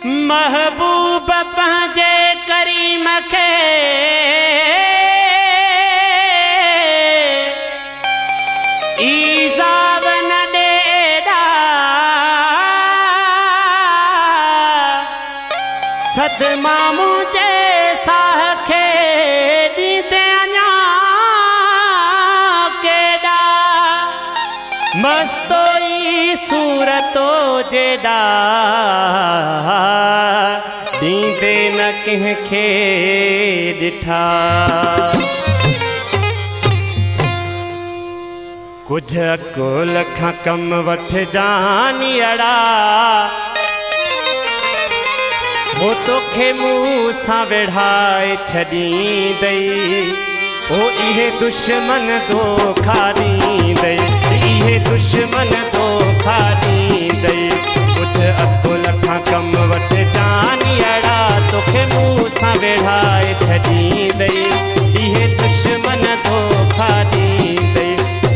महबूब पंहिंजे करीम खे ईज़ाव न ॾेॾा सदमा मुंहिंजे साह खे ॾींदे अञा केॾा मस्तोई सूरतो जेॾा दींदे न कंहिंखे ॾिठा कुछ अकुल खां कम वठजानी अड़ा वो तोखे मुंह सां वेढ़ाए छॾींदई ओ इहे दुश्मन धोखा ॾींदई इहे दुश्मन धोखा ॾींदई कुछ अकुल खां कम वठजानी अड़ा तोखे मुंह सां वेढ़ाए छॾींदई इहे दुश्मन धोखा ॾींदई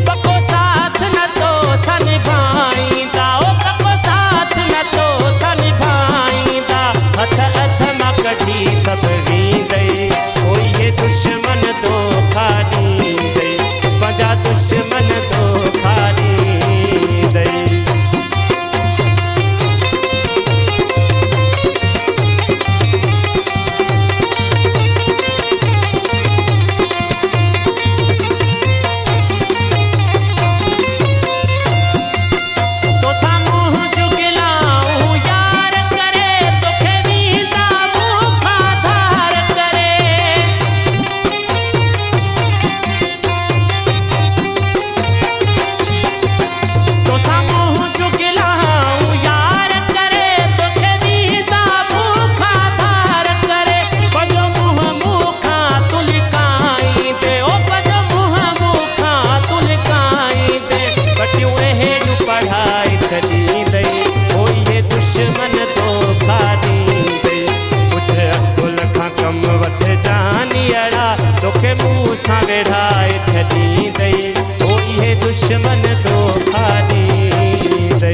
पको साथ न तो सन भाईंदा ओ पको साथ न तो सन भाईंदा हथ हथ मां कढी सभु वींदई ओ इहे दुश्मन धोखा ॾींदई पंहिंजा दुश्मन धोखा ॾींदई तोखे मुंह सां वेढ़ाए छॾींदई ओ इहे दुश्मन धोखा ॾींदई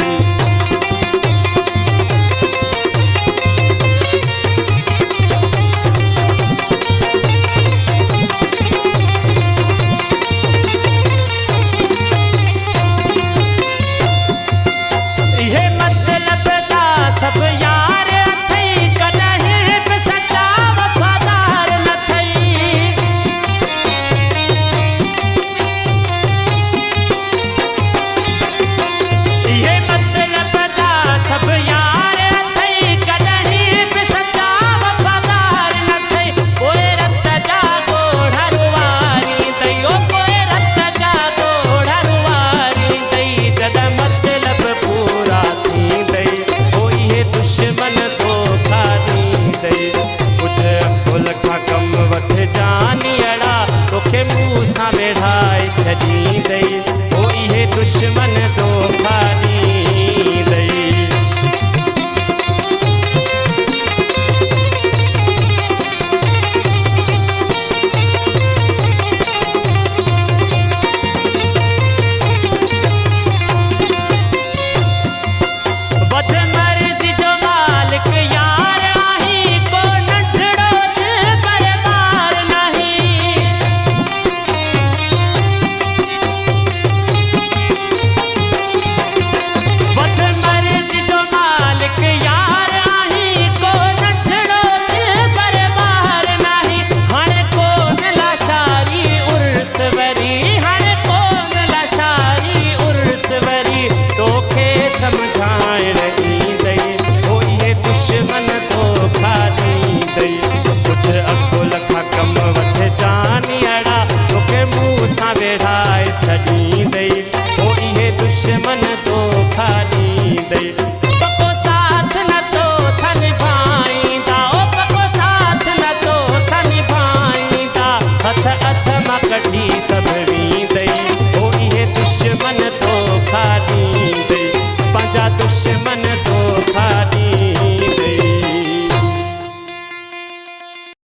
इहे मतलब जा सभु यार अथई कॾहिं बि सच्चा वफ़ादार न थई तोखे मुंह सां वेढ़ाए छॾींदई ओ इहे दुश्मन धोखा ॾींदई वध मर्ज़ी जो मालिक यार आहीं को नंढड़ो बरबार नहीं वध मर्ज़ी जो मालिक यार आहीं को नंढड़ो बरबार नहीं हाणे कोन लाचारी उर्स वरी हाणे कोन लाचारी उर्स वरी तोखे सम्झाइण ईंदई ओ इहे दुश्मन धोखा ॾींदई कुछ अकुल खां कम वठजानी अड़ा तोखे मुंह सां वेढ़ाए छॾींदई ओ इहे दुश्मन धोखा ॾींदई पको साथ न तो सन भाईंदा ओ पको साथ न तो सन भाईंदा हथ हथ मां कढी सभु वींदई ओ इहे दुश्मन धोखा ॾींदई पंहिंजा दुश्मन